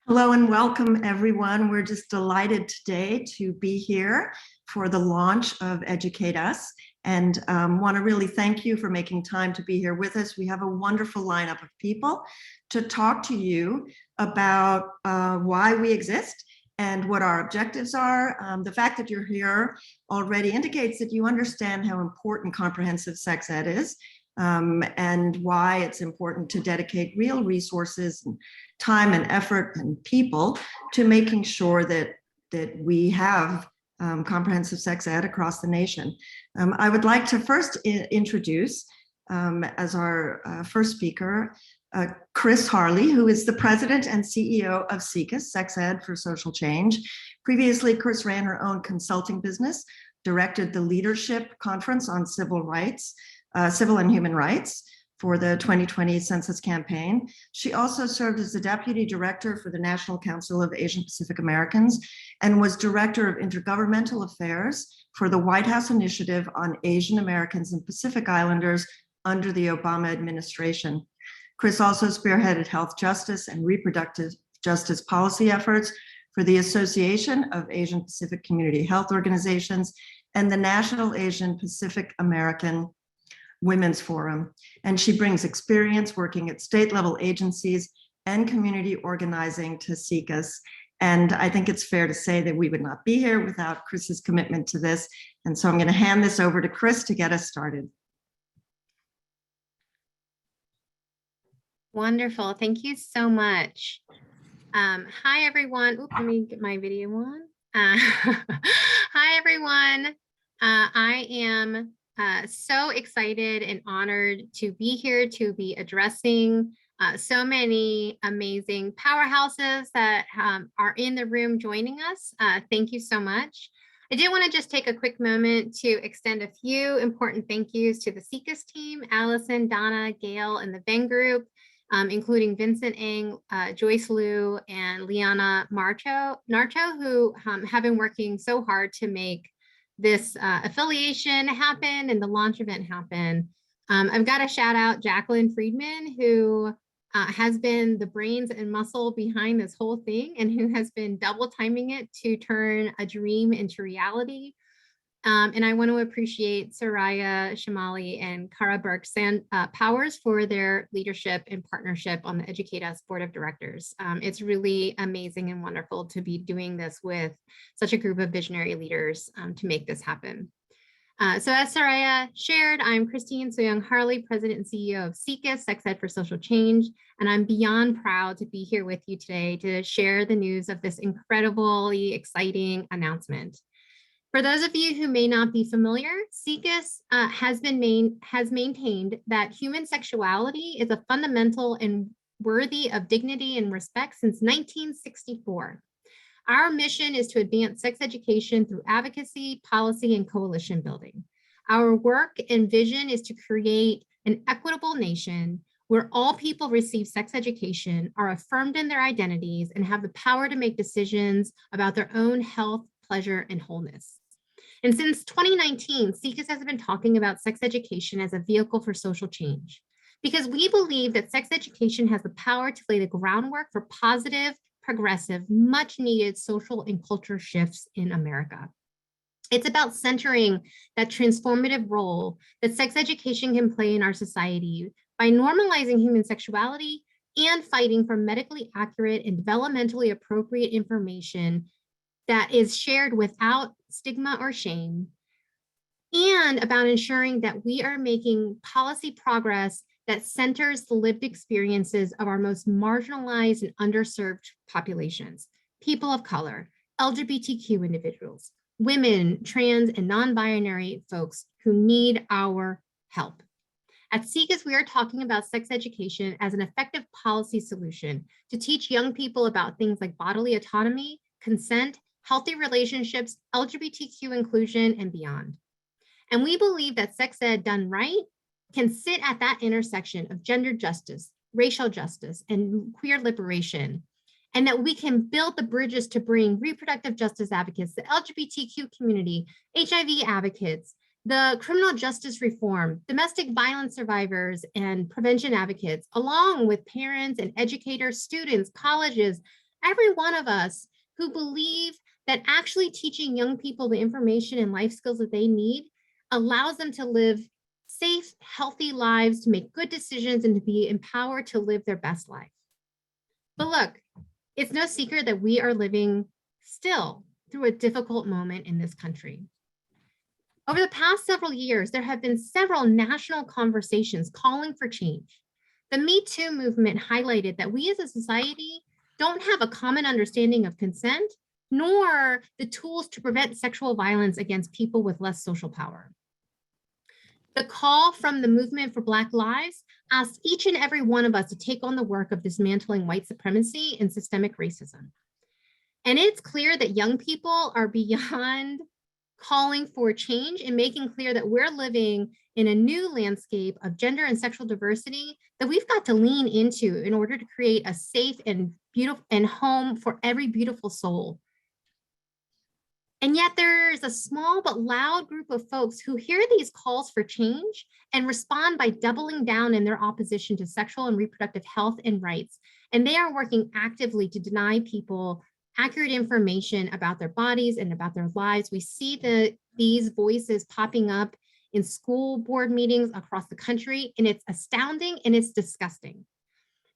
Hello and welcome, everyone. We're just delighted today to be here for the launch of EducateUS and want to really thank you for making time to be here with us. We have a wonderful lineup of people to talk to you about why we exist and what our objectives are. The fact that you're here already indicates that you understand how important comprehensive sex ed is. And why it's important to dedicate real resources and time and effort and people to making sure that we have comprehensive sex ed across the nation. I would like to first introduce as our first speaker, Chris Harley, who is the president and CEO of SIECUS, Sex Ed for Social Change. Previously, Chris ran her own consulting business, directed the Leadership Conference on Civil Rights, Civil and Human Rights for the 2020 census campaign. She also served as the deputy director for the National Council of Asian Pacific Americans and was director of intergovernmental affairs for the White House Initiative on Asian Americans and Pacific Islanders under the Obama administration. Chris also spearheaded health justice and reproductive justice policy efforts for the Association of Asian Pacific Community Health Organizations and the National Asian Pacific American Women's Forum. And she brings experience working at state-level agencies and community organizing to SIECUS. And I think it's fair to say that we would not be here without Chris's commitment to this. And so I'm going to hand this over to Chris to get us started. Wonderful. Thank you so much. Hi, everyone. Oops, let me get my video on. Hi, everyone. I am so excited and honored to be here to be addressing so many amazing powerhouses that are in the room joining us. Thank you so much. I did want to just take a quick moment to extend a few important thank yous to the SIECUS team, Allison, Donna, Gail, and the Venn group, including Vincent Ng, Joyce Liu, and Liana Narcho, who have been working so hard to make this affiliation happen and the launch event happen. I've got to shout out Jacqueline Friedman, who has been the brains and muscle behind this whole thing and who has been double timing it to turn a dream into reality. And I want to appreciate Soraya Shamali and Kara Burke-Powers for their leadership and partnership on the EducateUS Board of Directors. It's really amazing and wonderful to be doing this with such a group of visionary leaders to make this happen. So as Soraya shared, I'm Christine Soyoung Harley, President and CEO of SIECUS, Sex Ed for Social Change, and I'm beyond proud to be here with you today to share the news of this incredibly exciting announcement. For those of you who may not be familiar, SIECUS has maintained that human sexuality is a fundamental and worthy of dignity and respect since 1964. Our mission is to advance sex education through advocacy, policy, and coalition building. Our work and vision is to create an equitable nation where all people receive sex education, are affirmed in their identities, and have the power to make decisions about their own health, pleasure, and wholeness. And since 2019, SIECUS has been talking about sex education as a vehicle for social change, because we believe that sex education has the power to lay the groundwork for positive, progressive, much needed social and culture shifts in America. It's about centering that transformative role that sex education can play in our society by normalizing human sexuality and fighting for medically accurate and developmentally appropriate information that is shared without stigma or shame, and about ensuring that we are making policy progress that centers the lived experiences of our most marginalized and underserved populations, people of color, LGBTQ individuals, women, trans, and non-binary folks who need our help. At SIECUS, we are talking about sex education as an effective policy solution to teach young people about things like bodily autonomy, consent, healthy relationships, LGBTQ inclusion, and beyond. And we believe that sex ed done right can sit at that intersection of gender justice, racial justice, and queer liberation, and that we can build the bridges to bring reproductive justice advocates, the LGBTQ community, HIV advocates, the criminal justice reform, domestic violence survivors, and prevention advocates, along with parents and educators, students, colleges, every one of us who believe that actually teaching young people the information and life skills that they need allows them to live safe, healthy lives, to make good decisions, and to be empowered to live their best life. But look, it's no secret that we are living still through a difficult moment in this country. Over the past several years, there have been several national conversations calling for change. The Me Too movement highlighted that we as a society don't have a common understanding of consent, nor the tools to prevent sexual violence against people with less social power. The call from the Movement for Black Lives asked each and every one of us to take on the work of dismantling white supremacy and systemic racism. And it's clear that young people are beyond calling for change and making clear that we're living in a new landscape of gender and sexual diversity that we've got to lean into in order to create a safe and beautiful and home for every beautiful soul. And yet there's a small but loud group of folks who hear these calls for change and respond by doubling down in their opposition to sexual and reproductive health and rights. And they are working actively to deny people accurate information about their bodies and about their lives. We see these voices popping up in school board meetings across the country, and it's astounding and it's disgusting.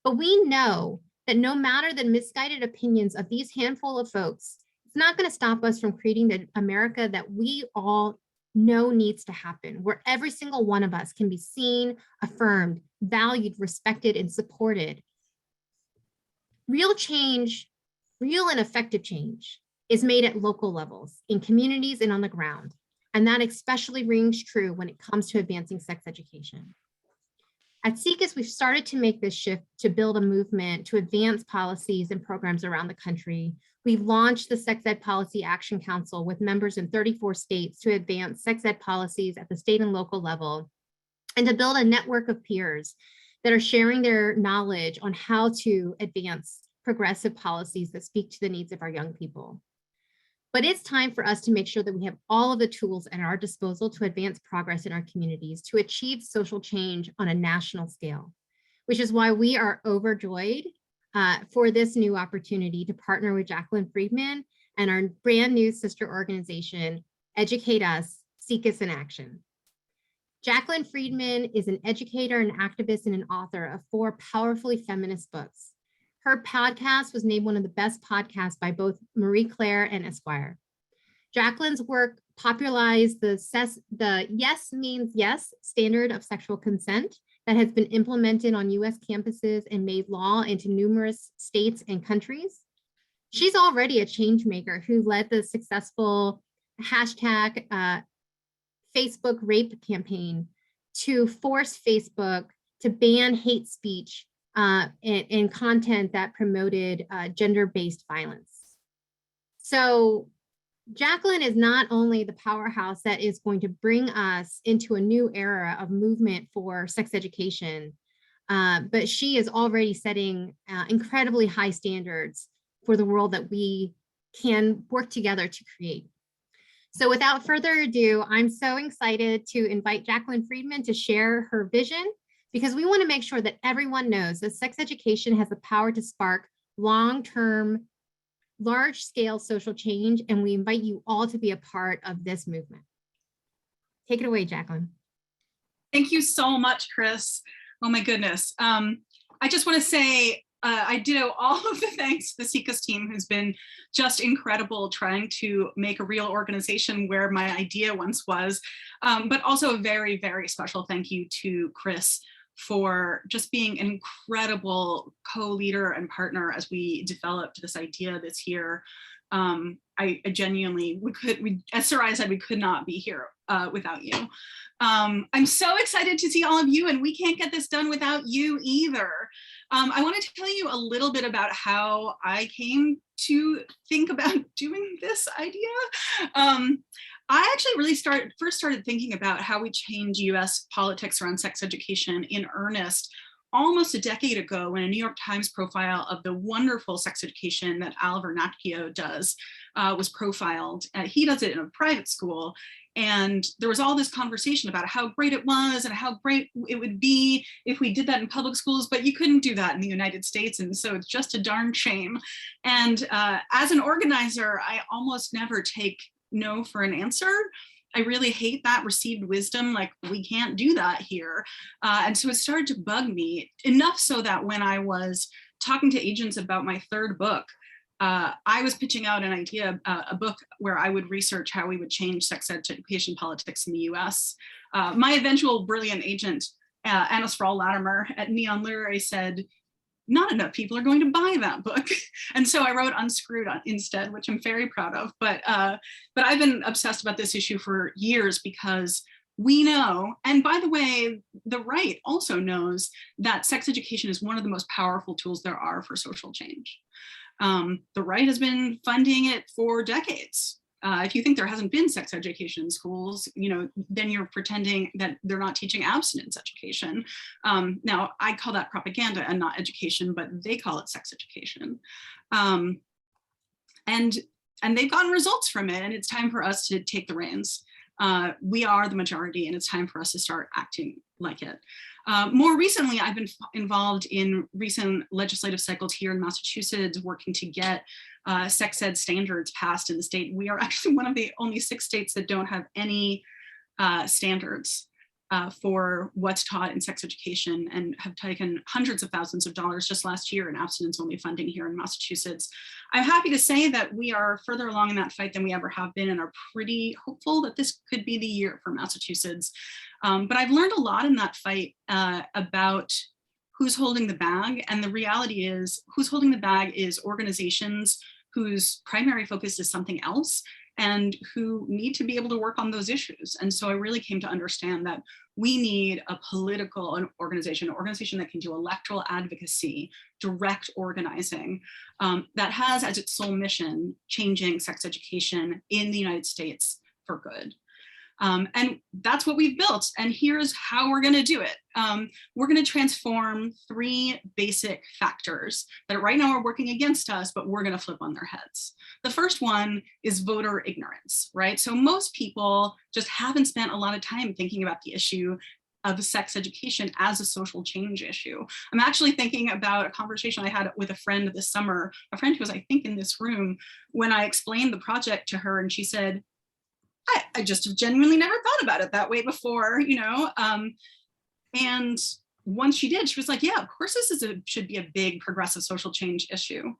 But we know that no matter the misguided opinions of these handful of folks, it's not going to stop us from creating the America that we all know needs to happen, where every single one of us can be seen, affirmed, valued, respected, and supported. Real change, real and effective change is made at local levels, in communities and on the ground. And that especially rings true when it comes to advancing sex education. At SIECUS, we've started to make this shift to build a movement to advance policies and programs around the country. We've launched the Sex Ed Policy Action Council with members in 34 states to advance sex ed policies at the state and local level, and to build a network of peers that are sharing their knowledge on how to advance progressive policies that speak to the needs of our young people. But it's time for us to make sure that we have all of the tools at our disposal to advance progress in our communities, to achieve social change on a national scale, which is why we are overjoyed for this new opportunity to partner with Jacqueline Friedman and our brand new sister organization, EducateUS, SIECUS in Action. Jacqueline Friedman is an educator, an activist, and an author of 4 powerfully feminist books. Her podcast was named one of the best podcasts by both Marie Claire and Esquire. Jacqueline's work popularized the yes means yes standard of sexual consent that has been implemented on US campuses and made law into numerous states and countries. She's already a change maker who led the successful hashtag Facebook rape campaign to force Facebook to ban hate speech and content that promoted gender-based violence. So Jacqueline is not only the powerhouse that is going to bring us into a new era of movement for sex education, but she is already setting incredibly high standards for the world that we can work together to create. So without further ado, I'm so excited to invite Jacqueline Friedman to share her vision, because we want to make sure that everyone knows that sex education has the power to spark long-term, large-scale social change, and we invite you all to be a part of this movement. Take it away, Jacqueline. Thank you so much, Chris. Oh my goodness. I just want to say I ditto all of the thanks to the SIECUS team, who's been just incredible trying to make a real organization where my idea once was, but also a very, very special thank you to Chris for just being an incredible co-leader and partner as we developed this idea this year. I genuinely, as Sarai said, we could not be here without you. I'm so excited to see all of you, and we can't get this done without you either. I want to tell you a little bit about how I came to think about doing this idea. I actually really first started thinking about how we change US politics around sex education in earnest almost a decade ago when a New York Times profile of the wonderful sex education that Al Vernacchio does was profiled. He does it in a private school. And there was all this conversation about how great it was and how great it would be if we did that in public schools, but you couldn't do that in the United States. And so it's just a darn shame. And as an organizer, I almost never take no for an answer. I really hate that received wisdom, like we can't do that here. And so it started to bug me enough so that when I was talking to agents about my third book, I was pitching out an idea, a book where I would research how we would change sex education politics in the US. My eventual brilliant agent, Anna Sproul-Latimer at Neon Literary said, not enough people are going to buy that book. And so I wrote Unscrewed instead, which I'm very proud of. But I've been obsessed about this issue for years because we know, and by the way, the right also knows that sex education is one of the most powerful tools there are for social change. The right has been funding it for decades. If you think there hasn't been sex education in schools, then you're pretending that they're not teaching abstinence education. Now, I call that propaganda and not education, but they call it sex education. And they've gotten results from it, and it's time for us to take the reins. We are the majority, and it's time for us to start acting like it. More recently, I've been involved in recent legislative cycles here in Massachusetts, working to get sex ed standards passed in the state. We are actually one of the only 6 states that don't have any standards for what's taught in sex education, and have taken hundreds of thousands of dollars just last year in abstinence-only funding here in Massachusetts. I'm happy to say that we are further along in that fight than we ever have been, and are pretty hopeful that this could be the year for Massachusetts. But I've learned a lot in that fight about who's holding the bag, and the reality is who's holding the bag is organizations whose primary focus is something else, and who need to be able to work on those issues. And so I really came to understand that we need a political organization that can do electoral advocacy, direct organizing, that has as its sole mission changing sex education in the United States for good. And that's what we've built. And here's how we're going to do it. We're going to transform 3 basic factors that right now are working against us, but we're going to flip on their heads. The first one is voter ignorance, right? So most people just haven't spent a lot of time thinking about the issue of sex education as a social change issue. I'm actually thinking about a conversation I had with a friend this summer, a friend who was, I think, in this room, when I explained the project to her, and she said, I just have genuinely never thought about it that way before, and once she did, she was like, yeah, of course this should be a big progressive social change issue.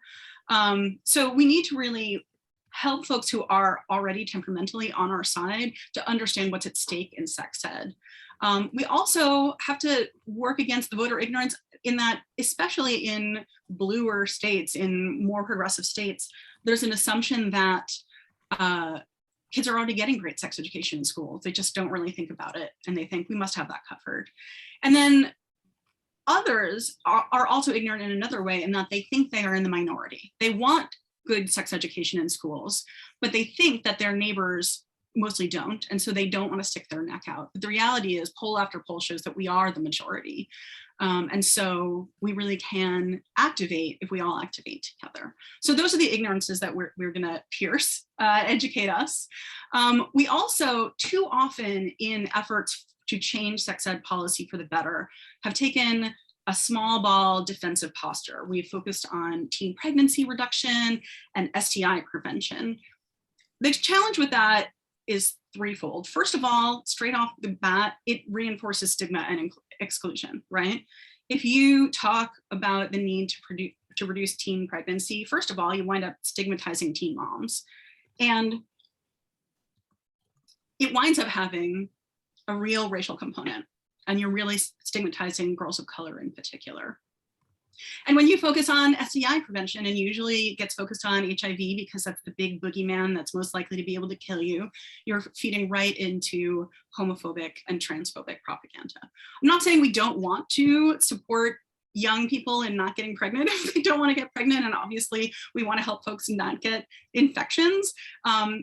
So we need to really help folks who are already temperamentally on our side to understand what's at stake in sex ed. We also have to work against the voter ignorance in that, especially in bluer states, in more progressive states, there's an assumption that kids are already getting great sex education in schools. They just don't really think about it, and they think we must have that covered. And then others are also ignorant in another way, in that they think they are in the minority. They want good sex education in schools, but they think that their neighbors mostly don't, and so they don't want to stick their neck out. But the reality is, poll after poll shows that we are the majority. And so we really can activate if we all activate together. So those are the ignorances that we're going to pierce, educate us. We also, too often in efforts to change sex ed policy for the better, have taken a small ball defensive posture. We've focused on teen pregnancy reduction and STI prevention. The challenge with that is threefold. First of all, straight off the bat, it reinforces stigma and exclusion, right? If you talk about the need to reduce teen pregnancy, first of all, you wind up stigmatizing teen moms. And it winds up having a real racial component, and you're really stigmatizing girls of color in particular. And when you focus on STI prevention, and usually it gets focused on HIV because that's the big boogeyman that's most likely to be able to kill you, you're feeding right into homophobic and transphobic propaganda. I'm not saying we don't want to support young people in not getting pregnant if they don't want to get pregnant, and obviously we want to help folks not get infections.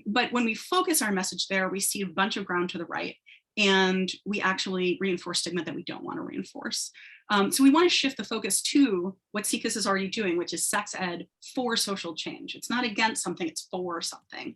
But when we focus our message there, we see a bunch of ground to the right, and we actually reinforce stigma that we don't want to reinforce. So we want to shift the focus to what SIECUS is already doing, which is sex ed for social change. It's not against something, it's for something.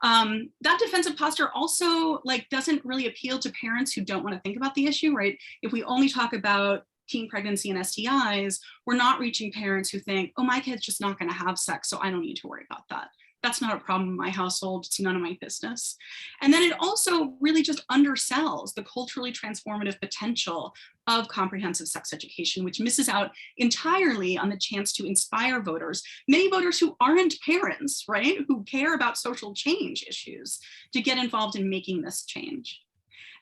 That defensive posture also doesn't really appeal to parents who don't want to think about the issue, right? If we only talk about teen pregnancy and STIs, we're not reaching parents who think, oh, my kid's just not going to have sex, so I don't need to worry about that. That's not a problem in my household. It's none of my business. And then it also really just undersells the culturally transformative potential of comprehensive sex education, which misses out entirely on the chance to inspire voters, many voters who aren't parents, right, who care about social change issues, to get involved in making this change.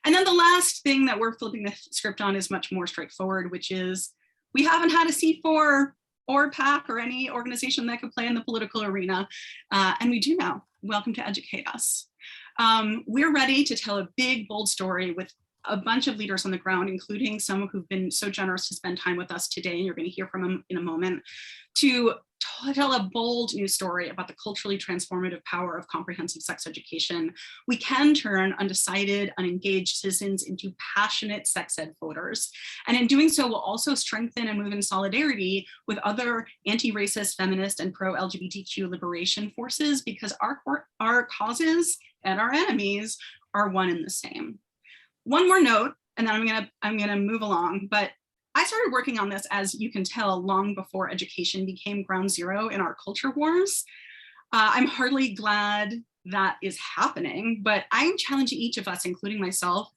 And then the last thing that we're flipping the script on is much more straightforward, which is we haven't had a C4 or PAC or any organization that could play in the political arena. And we do now. Welcome to Educate Us. We're ready to tell a big, bold story with a bunch of leaders on the ground, including some who've been so generous to spend time with us today, and you're going to hear from them in a moment, to tell a bold new story about the culturally transformative power of comprehensive sex education. We can turn undecided, unengaged citizens into passionate sex ed voters. And in doing so, we'll also strengthen and move in solidarity with other anti-racist, feminist, and pro-LGBTQ liberation forces, because our causes and our enemies are one and the same. One more note, and then I'm gonna move along, but I started working on this, as you can tell, long before education became ground zero in our culture wars. I'm heartily glad that is happening, but I'm challenging each of us, including myself,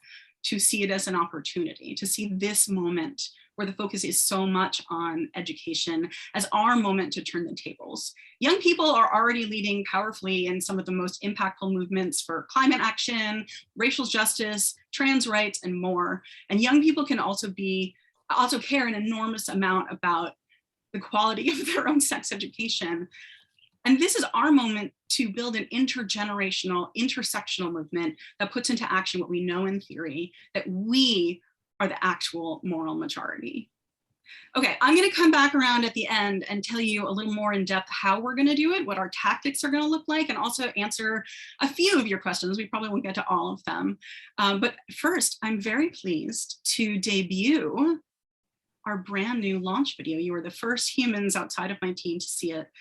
to see it as an opportunity, to see this moment where the focus is so much on education as our moment to turn the tables. Young people are already leading powerfully in some of the most impactful movements for climate action, racial justice, trans rights, and more. And young people can also care an enormous amount about the quality of their own sex education. And this is our moment to build an intergenerational, intersectional movement that puts into action what we know in theory, that we are the actual moral majority. Okay, I'm gonna come back around at the end and tell you a little more in depth how we're gonna do it, what our tactics are gonna look like, and also answer a few of your questions. We probably won't get to all of them. But first, I'm very pleased to debut our brand new launch video. You were the first humans outside of my team to see it.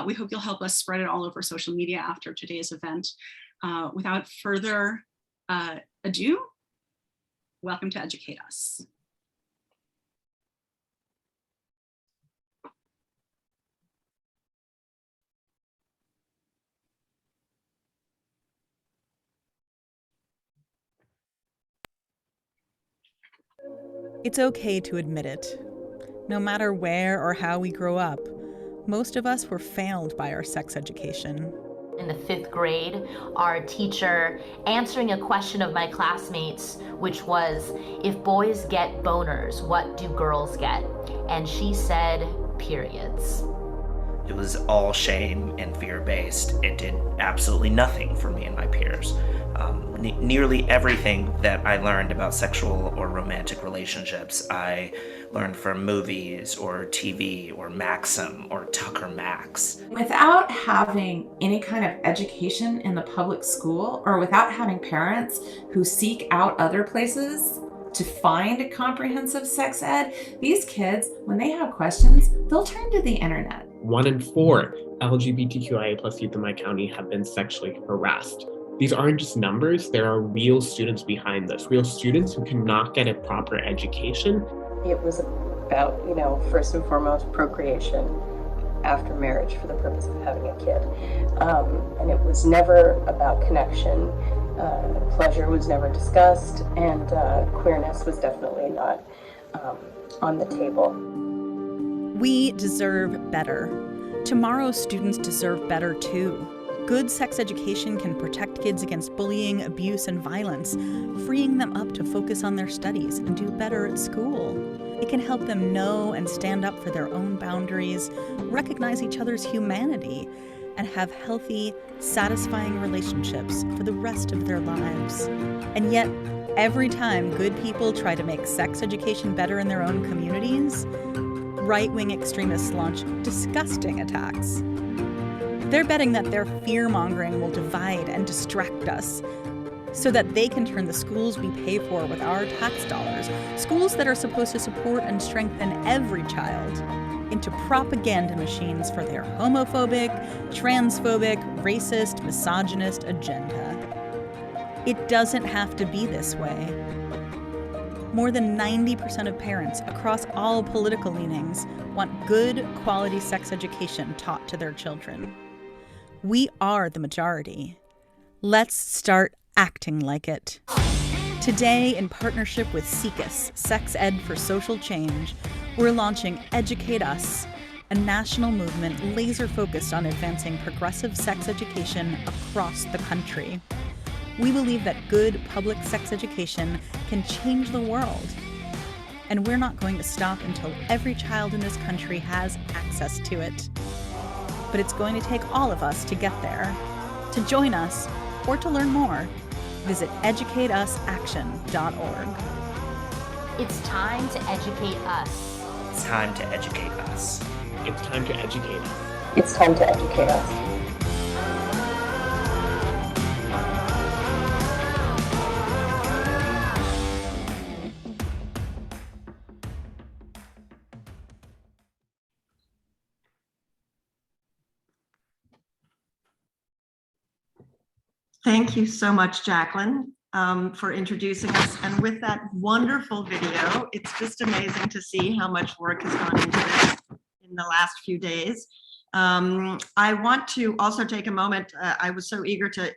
We hope you'll help us spread it all over social media after today's event. Without further ado, welcome to Educate Us. It's okay to admit it. No matter where or how we grow up, most of us were failed by our sex education. In the 5th grade, our teacher answering a question of my classmates, which was, if boys get boners, what do girls get? And she said, periods. It was all shame and fear-based. It did absolutely nothing for me and my peers. Nearly everything that I learned about sexual or romantic relationships, I learned from movies or TV or Maxim or Tucker Max. Without having any kind of education in the public school, or without having parents who seek out other places to find comprehensive sex ed, these kids, when they have questions, they'll turn to the internet. 1 in 4 LGBTQIA+ youth in my county have been sexually harassed. These aren't just numbers, there are real students behind this, real students who cannot get a proper education. It was about, first and foremost, procreation after marriage for the purpose of having a kid. And it was never about connection. Pleasure was never discussed, and queerness was definitely not on the table. We deserve better. Tomorrow's students deserve better too. Good sex education can protect kids against bullying, abuse, and violence, freeing them up to focus on their studies and do better at school. It can help them know and stand up for their own boundaries, recognize each other's humanity, and have healthy, satisfying relationships for the rest of their lives. And yet, every time good people try to make sex education better in their own communities, right-wing extremists launch disgusting attacks. They're betting that their fear-mongering will divide and distract us. so that they can turn the schools we pay for with our tax dollars, schools that are supposed to support and strengthen every child, into propaganda machines for their homophobic, transphobic, racist, misogynist agenda. It doesn't have to be this way. More than 90% of parents across all political leanings want good, quality sex education taught to their children. We are the majority. Let's start acting like it. Today, in partnership with SIECUS, Sex Ed for Social Change, we're launching EducateUS, a national movement laser-focused on advancing progressive sex education across the country. We believe that good public sex education can change the world. And we're not going to stop until every child in this country has access to it. But it's going to take all of us to get there. To join us, or to learn more, visit educateusaction.org. It's time to educate us. It's time to educate us. It's time to educate us. It's time to educate us. Thank you so much, Jacqueline, for introducing us. And with that wonderful video, it's just amazing to see how much work has gone into this in the last few days. I want to also take a moment. I was so eager to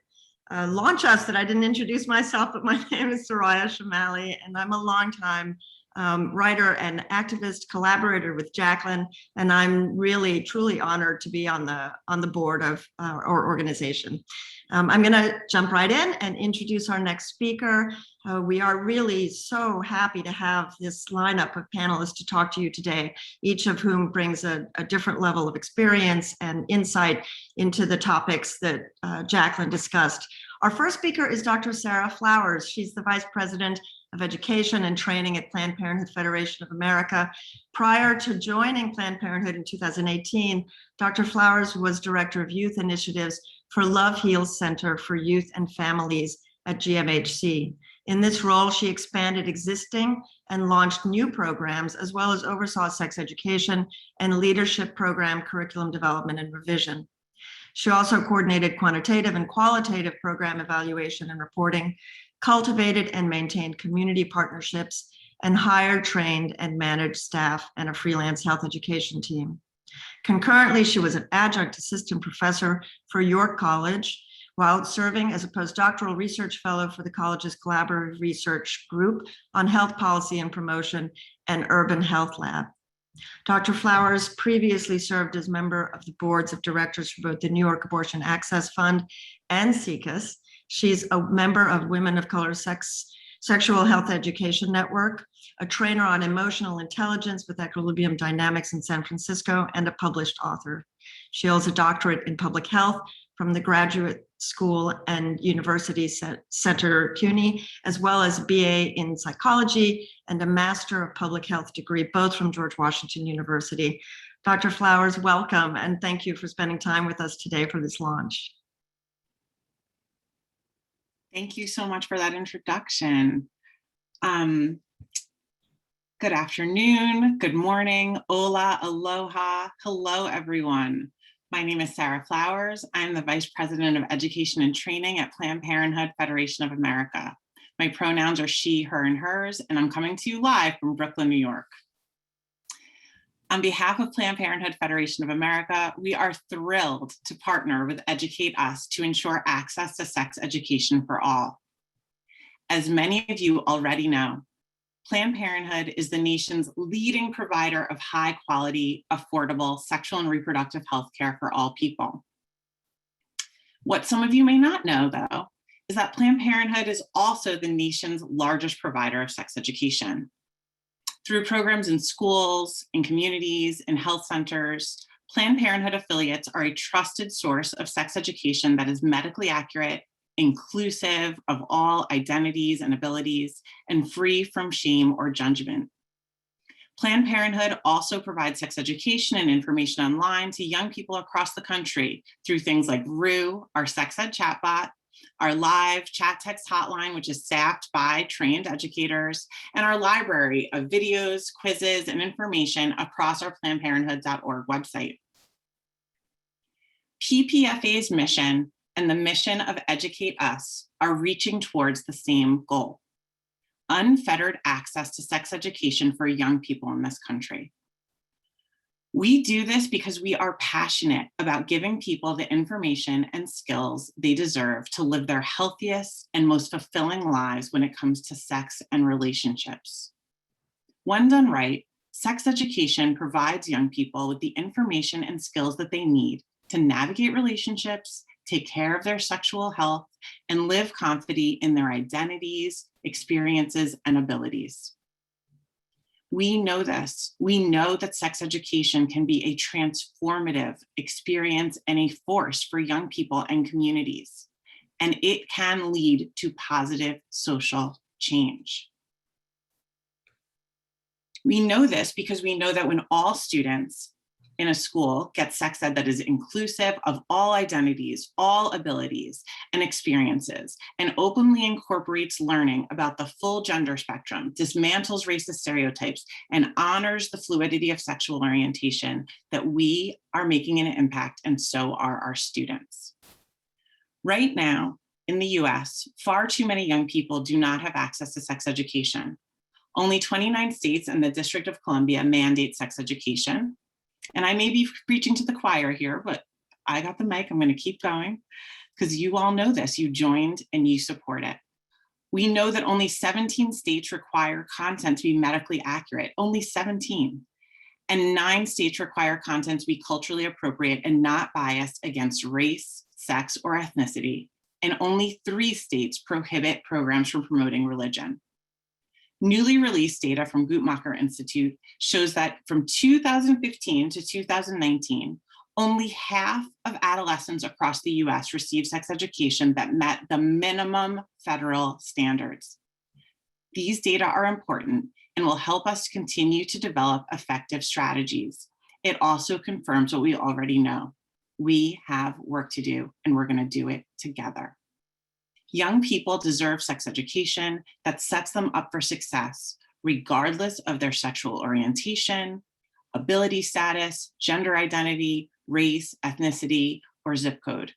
launch us that I didn't introduce myself, but my name is Soraya Shamali, and I'm a longtime writer and activist collaborator with Jacqueline, and I'm really truly honored to be on the board of our organization. I'm going to jump right in and introduce our next speaker. We are really so happy to have this lineup of panelists to talk to you today, each of whom brings a different level of experience and insight into the topics that Jacqueline discussed. Our first speaker is Dr. Sarah Flowers. She's the Vice President of Education and Training at Planned Parenthood Federation of America. Prior to joining Planned Parenthood in 2018, Dr. Flowers was Director of Youth Initiatives for Love Heals Center for Youth and Families at GMHC. In this role, she expanded existing and launched new programs, as well as oversaw sex education and leadership program curriculum development and revision. She also coordinated quantitative and qualitative program evaluation and reporting, cultivated and maintained community partnerships, and hired, trained, and managed staff and a freelance health education team. Concurrently, she was an adjunct assistant professor for York College while serving as a postdoctoral research fellow for the college's collaborative research group on health policy and promotion and urban health lab. Dr. Flowers previously served as member of the boards of directors for both the New York Abortion Access Fund and SIECUS. She's a member of Women of Color Sexual Health Education Network, a trainer on emotional intelligence with Equilibrium Dynamics in San Francisco, and a published author. She holds a doctorate in public health from the Graduate School and University Center CUNY, as well as BA in psychology and a Master of Public Health degree, both from George Washington University. Dr. Flowers, welcome, and thank you for spending time with us today for this launch. Thank you so much for that introduction. Good afternoon, good morning, hola, aloha, hello everyone. My name is Sarah Flowers. I'm the Vice President of Education and Training at Planned Parenthood Federation of America. My pronouns are she, her, and hers, and I'm coming to you live from Brooklyn, New York. On behalf of Planned Parenthood Federation of America, we are thrilled to partner with EducateUS to ensure access to sex education for all. As many of you already know, Planned Parenthood is the nation's leading provider of high quality, affordable sexual and reproductive health care for all people. What some of you may not know, though, is that Planned Parenthood is also the nation's largest provider of sex education. Through programs in schools, in communities, in health centers, Planned Parenthood affiliates are a trusted source of sex education that is medically accurate, inclusive of all identities and abilities, and free from shame or judgment. Planned Parenthood also provides sex education and information online to young people across the country through things like Rue, our sex ed chatbot, our live chat text hotline, which is staffed by trained educators, and our library of videos, quizzes, and information across our PlannedParenthood.org website. PPFA's mission and the mission of EducateUS are reaching towards the same goal: unfettered access to sex education for young people in this country. We do this because we are passionate about giving people the information and skills they deserve to live their healthiest and most fulfilling lives when it comes to sex and relationships. When done right, sex education provides young people with the information and skills that they need to navigate relationships, take care of their sexual health, and live confidently in their identities, experiences, and abilities. We know this. We know that sex education can be a transformative experience and a force for young people and communities, and it can lead to positive social change. We know this because we know that when all students in a school get sex ed that is inclusive of all identities, all abilities and experiences, and openly incorporates learning about the full gender spectrum, dismantles racist stereotypes, and honors the fluidity of sexual orientation, that we are making an impact, and so are our students. Right now, in the US, far too many young people do not have access to sex education. Only 29 states and the District of Columbia mandate sex education. And I may be preaching to the choir here, but I got the mic. I'm going to keep going because you all know this. You joined and you support it. We know that only 17 states require content to be medically accurate, only 17. And 9 states require content to be culturally appropriate and not biased against race, sex, or ethnicity. And only 3 states prohibit programs from promoting religion. Newly released data from Guttmacher Institute shows that from 2015 to 2019, only half of adolescents across the US received sex education that met the minimum federal standards. These data are important and will help us continue to develop effective strategies. It also confirms what we already know. We have work to do, and we're going to do it together. Young people deserve sex education that sets them up for success, regardless of their sexual orientation, ability status, gender identity, race, ethnicity, or zip code.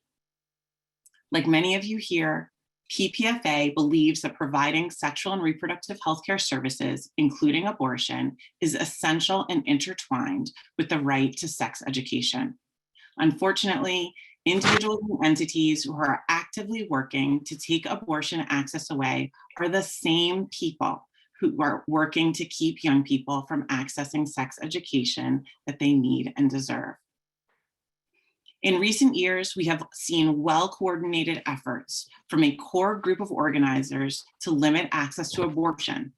Like many of you here, PPFA believes that providing sexual and reproductive healthcare services, including abortion, is essential and intertwined with the right to sex education. Unfortunately, individuals and entities who are actively working to take abortion access away are the same people who are working to keep young people from accessing sex education that they need and deserve. In recent years, we have seen well-coordinated efforts from a core group of organizers to limit access to abortion.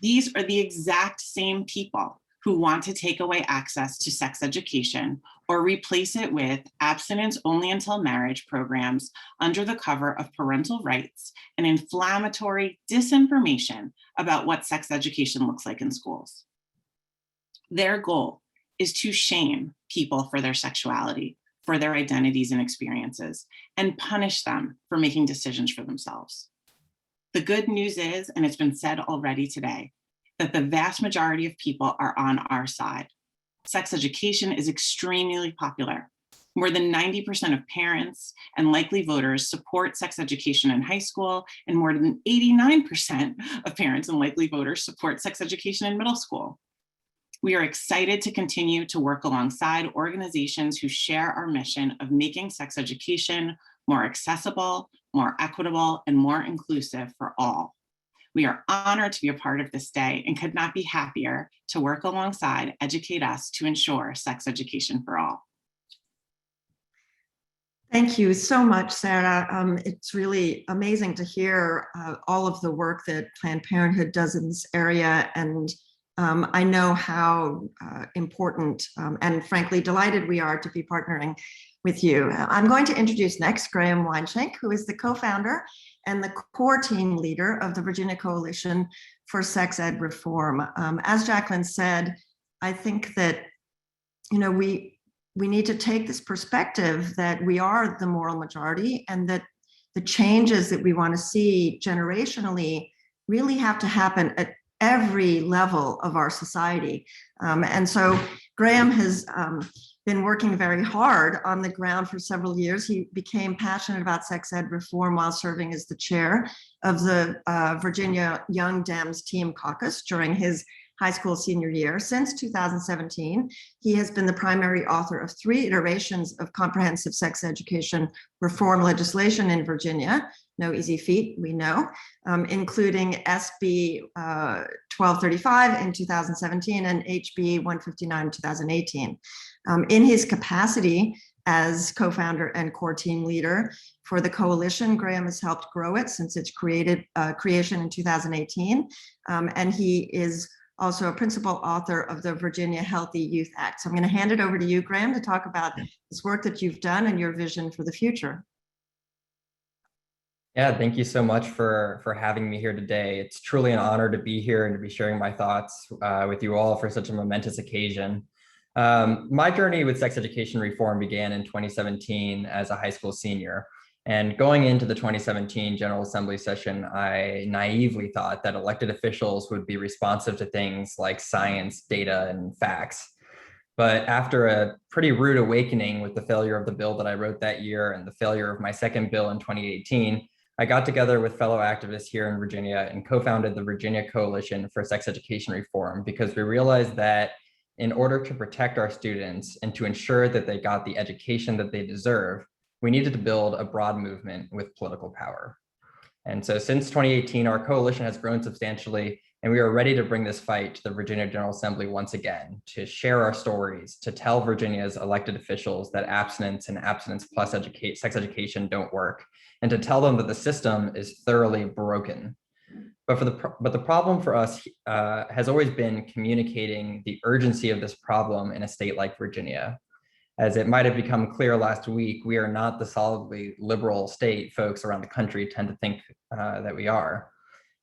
These are the exact same people who want to take away access to sex education or replace it with abstinence only until marriage programs under the cover of parental rights and inflammatory disinformation about what sex education looks like in schools. Their goal is to shame people for their sexuality, for their identities and experiences, and punish them for making decisions for themselves. The good news is, and it's been said already today, that the vast majority of people are on our side. Sex education is extremely popular. More than 90% of parents and likely voters support sex education in high school, and more than 89% of parents and likely voters support sex education in middle school. We are excited to continue to work alongside organizations who share our mission of making sex education more accessible, more equitable, and more inclusive for all. We are honored to be a part of this day and could not be happier to work alongside EducateUS to ensure sex education for all. Thank you so much, Sarah. It's really amazing to hear all of the work that Planned Parenthood does in this area. And I know how important and frankly delighted we are to be partnering with you. I'm going to introduce next Graham Weinshank, who is the co-founder and the core team leader of the Virginia Coalition for Sex Ed Reform. As Jacqueline said, I think that, you know, we need to take this perspective that we are the moral majority and that the changes that we want to see generationally really have to happen at every level of our society. And so Graham has been working very hard on the ground for several years. He became passionate about sex ed reform while serving as the chair of the Virginia Young Dems Team Caucus during his high school senior year. Since 2017, he has been the primary author of 3 iterations of comprehensive sex education reform legislation in Virginia. No easy feat, we know, including SB 1235 in 2017 and HB 159 in 2018. In his capacity as co-founder and core team leader for the coalition, Graham has helped grow it since its creation in 2018. And he is also a principal author of the Virginia Healthy Youth Act. So I'm going to hand it over to you, Graham, to talk about this work that you've done and your vision for the future. Yeah, thank you so much for having me here today. It's truly an honor to be here and to be sharing my thoughts with you all for such a momentous occasion. My journey with sex education reform began in 2017 as a high school senior. And going into the 2017 General Assembly session, I naively thought that elected officials would be responsive to things like science, data, and facts. But after a pretty rude awakening with the failure of the bill that I wrote that year and the failure of my second bill in 2018, I got together with fellow activists here in Virginia and co-founded the Virginia Coalition for Sex Education Reform, because we realized that in order to protect our students and to ensure that they got the education that they deserve, we needed to build a broad movement with political power. And so since 2018, our coalition has grown substantially, and we are ready to bring this fight to the Virginia General Assembly once again, to share our stories, to tell Virginia's elected officials that abstinence and abstinence plus sex education don't work, and to tell them that the system is thoroughly broken. But the problem for us has always been communicating the urgency of this problem in a state like Virginia. As it might have become clear last week, we are not the solidly liberal state folks around the country tend to think that we are.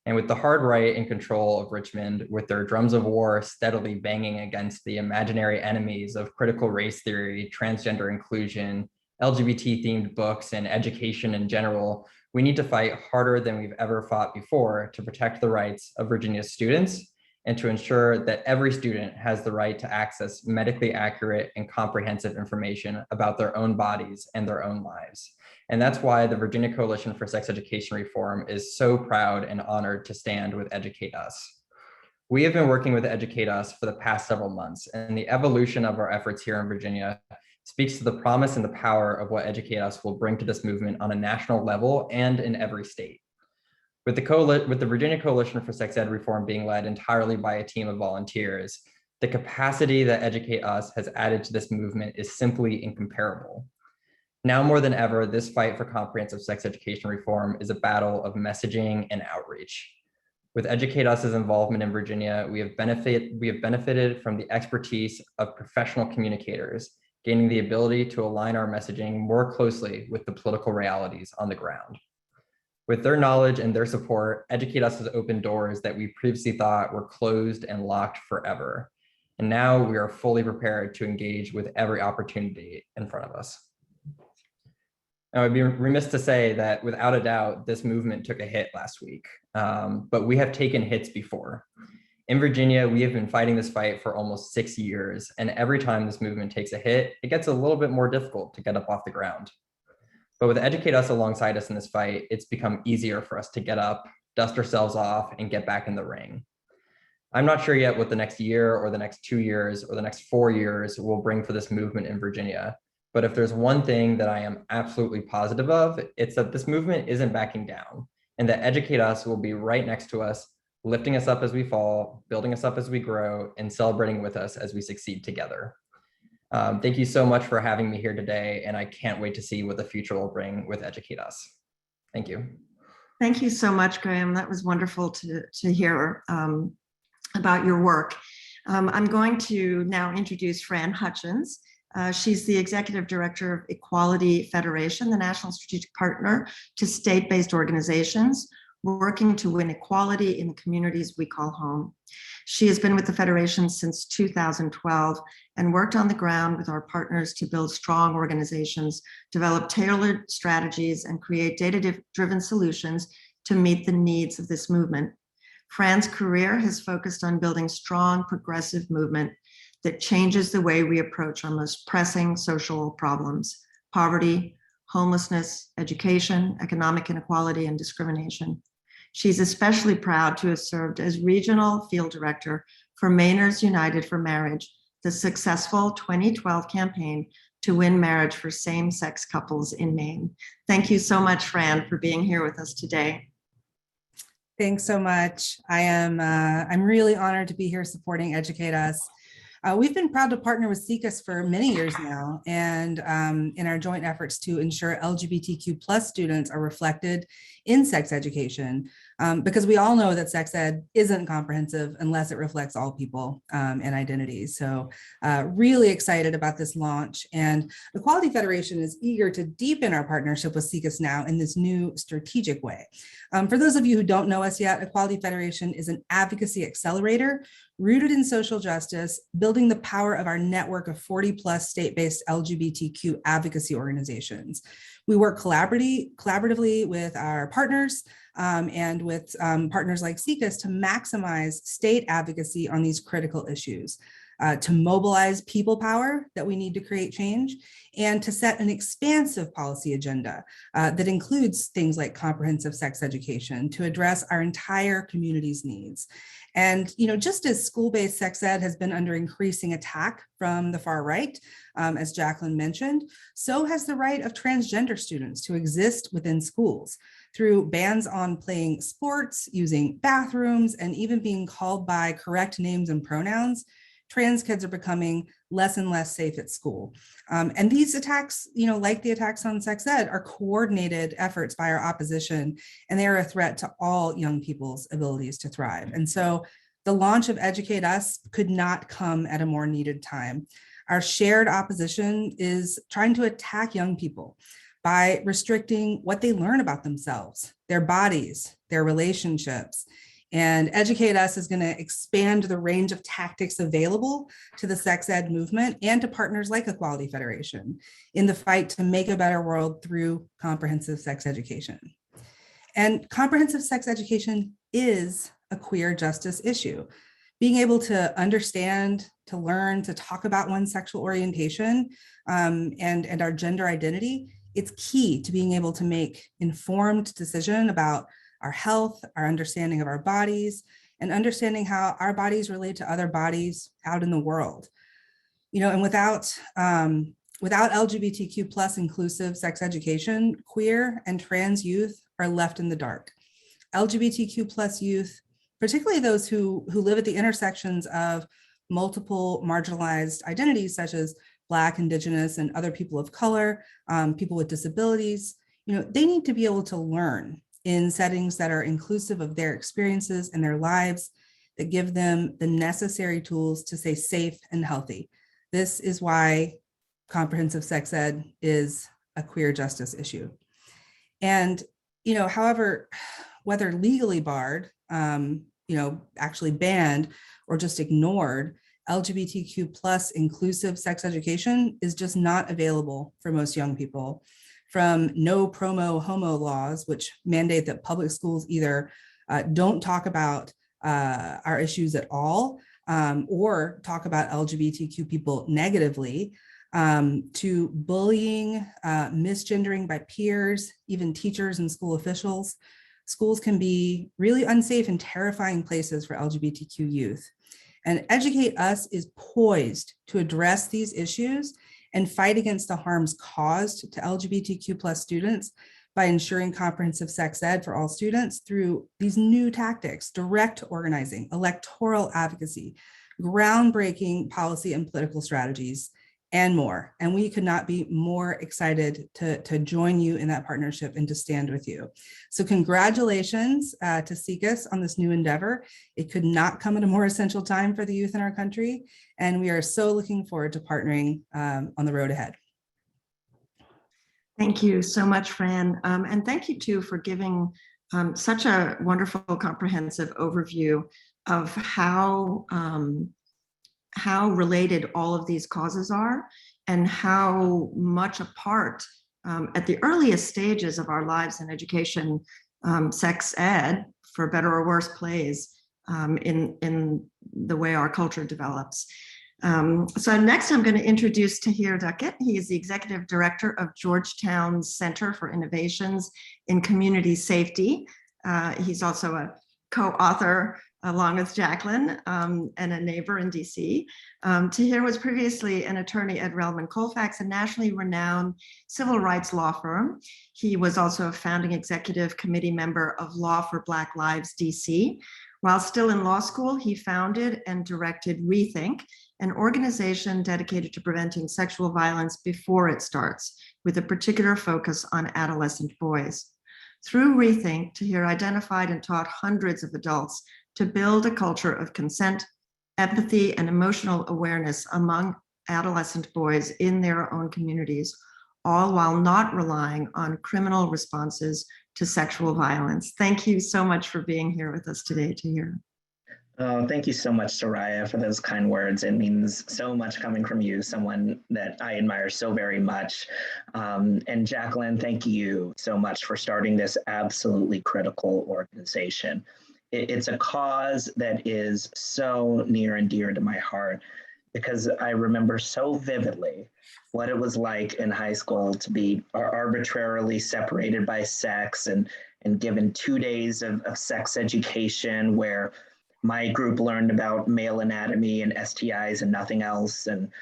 And with the hard right in control of Richmond, with their drums of war steadily banging against the imaginary enemies of critical race theory, transgender inclusion, LGBT-themed books, and education in general, we need to fight harder than we've ever fought before to protect the rights of Virginia's students and to ensure that every student has the right to access medically accurate and comprehensive information about their own bodies and their own lives. And that's why the Virginia Coalition for Sex Education Reform is so proud and honored to stand with EducateUS. We have been working with EducateUS for the past several months, and the evolution of our efforts here in Virginia speaks to the promise and the power of what EducateUS will bring to this movement on a national level and in every state. With the Virginia Coalition for Sex Ed Reform being led entirely by a team of volunteers, the capacity that EducateUS has added to this movement is simply incomparable. Now more than ever, this fight for comprehensive sex education reform is a battle of messaging and outreach. With EducateUS's involvement in Virginia, we have benefited from the expertise of professional communicators, gaining the ability to align our messaging more closely with the political realities on the ground. With their knowledge and their support, EducateUS has opened doors that we previously thought were closed and locked forever. And now we are fully prepared to engage with every opportunity in front of us. Now, I'd be remiss to say that without a doubt, this movement took a hit last week, but we have taken hits before. In Virginia, we have been fighting this fight for almost 6 years, and every time this movement takes a hit, it gets a little bit more difficult to get up off the ground. But with EducateUS alongside us in this fight, it's become easier for us to get up, dust ourselves off, and get back in the ring. I'm not sure yet what the next year or the next 2 years or the next 4 years will bring for this movement in Virginia. But if there's one thing that I am absolutely positive of, it's that this movement isn't backing down, and that EducateUS will be right next to us, lifting us up as we fall, building us up as we grow, and celebrating with us as we succeed together. Thank you so much for having me here today, and I can't wait to see what the future will bring with EducateUS. Thank you. Thank you so much, Graham. That was wonderful to hear about your work. I'm going to now introduce Fran Hutchins. She's the Executive Director of Equality Federation, the national strategic partner to state-based organizations working to win equality in the communities we call home. She has been with the Federation since 2012 and worked on the ground with our partners to build strong organizations, develop tailored strategies, and create data-driven solutions to meet the needs of this movement. Fran's career has focused on building strong, progressive movement that changes the way we approach our most pressing social problems: poverty, homelessness, education, economic inequality, and discrimination. She's especially proud to have served as regional field director for Mainers United for Marriage, the successful 2012 campaign to win marriage for same-sex couples in Maine. Thank you so much, Fran, for being here with us today. Thanks so much. I'm really honored to be here supporting Educate Us. We've been proud to partner with SIECUS for many years now, and in our joint efforts to ensure LGBTQ+ students are reflected in sex education, because we all know that sex ed isn't comprehensive unless it reflects all people and identities. So really excited about this launch, and Equality Federation is eager to deepen our partnership with SIECUS now in this new strategic way. For those of you who don't know us yet, Equality Federation is an advocacy accelerator rooted in social justice, building the power of our network of 40+ state-based LGBTQ advocacy organizations. We work collaboratively with our partners and with partners like SIECUS to maximize state advocacy on these critical issues, to mobilize people power that we need to create change, and to set an expansive policy agenda that includes things like comprehensive sex education to address our entire community's needs. And, just as school-based sex ed has been under increasing attack from the far right, as Jacqueline mentioned, so has the right of transgender students to exist within schools through bans on playing sports, using bathrooms, and even being called by correct names and pronouns. Trans kids are becoming less and less safe at school. And these attacks, like the attacks on sex ed, are coordinated efforts by our opposition, and they are a threat to all young people's abilities to thrive. And so the launch of Educate Us could not come at a more needed time. Our shared opposition is trying to attack young people by restricting what they learn about themselves, their bodies, their relationships. And Educate Us is going to expand the range of tactics available to the sex ed movement and to partners like Equality Federation in the fight to make a better world through comprehensive sex education. And comprehensive sex education is a queer justice issue. Being able to understand, to learn, to talk about one's sexual orientation and our gender identity, it's key to being able to make informed decision about our health, our understanding of our bodies, and understanding how our bodies relate to other bodies out in the world. And without LGBTQ+ inclusive sex education, queer and trans youth are left in the dark. LGBTQ+ youth, particularly those who live at the intersections of multiple marginalized identities, such as Black, Indigenous, and other people of color, people with disabilities, they need to be able to learn in settings that are inclusive of their experiences and their lives, that give them the necessary tools to stay safe and healthy. This is why comprehensive sex ed is a queer justice issue. And, however, whether legally barred, actually banned, or just ignored, LGBTQ+ inclusive sex education is just not available for most young people. From no promo homo laws, which mandate that public schools either don't talk about our issues at all, or talk about LGBTQ people negatively, to bullying, misgendering by peers, even teachers and school officials. Schools can be really unsafe and terrifying places for LGBTQ youth. And Educate Us is poised to address these issues and fight against the harms caused to LGBTQ+ students by ensuring comprehensive sex ed for all students through these new tactics: direct organizing, electoral advocacy, groundbreaking policy and political strategies, and more. And we could not be more excited to join you in that partnership and to stand with you. So congratulations to SIECUS on this new endeavor. It could not come at a more essential time for the youth in our country. And we are so looking forward to partnering on the road ahead. Thank you so much, Fran. And thank you too for giving such a wonderful comprehensive overview of how related all of these causes are and how much a part at the earliest stages of our lives in education, sex ed, for better or worse, plays in the way our culture develops. So next I'm going to introduce Tahir Duckett. He is the Executive Director of Georgetown's Center for Innovations in Community Safety. He's also a co-author along with Jacqueline and a neighbor in DC. Tahir was previously an attorney at Relman Colfax, a nationally renowned civil rights law firm. He was also a founding executive committee member of Law for Black Lives DC. While still in law school, he founded and directed Rethink, an organization dedicated to preventing sexual violence before it starts, with a particular focus on adolescent boys. Through Rethink, Tahir identified and taught hundreds of adults to build a culture of consent, empathy, and emotional awareness among adolescent boys in their own communities, all while not relying on criminal responses to sexual violence. Thank you so much for being here with us today, Tahir. Oh, thank you so much, Soraya, for those kind words. It means so much coming from you, someone that I admire so very much. And Jacqueline, thank you so much for starting this absolutely critical organization. It's a cause that is so near and dear to my heart because I remember so vividly what it was like in high school to be arbitrarily separated by sex and given 2 days of sex education where my group learned about male anatomy and STIs and nothing else. And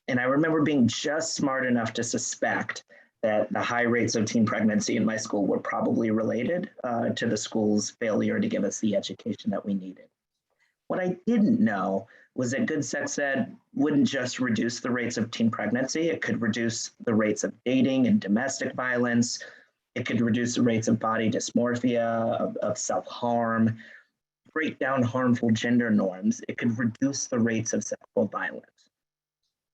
I remember being just smart enough to suspect that the high rates of teen pregnancy in my school were probably related to the school's failure to give us the education that we needed. What I didn't know was that good sex ed wouldn't just reduce the rates of teen pregnancy, it could reduce the rates of dating and domestic violence, it could reduce the rates of body dysmorphia, of self-harm, break down harmful gender norms, it could reduce the rates of sexual violence.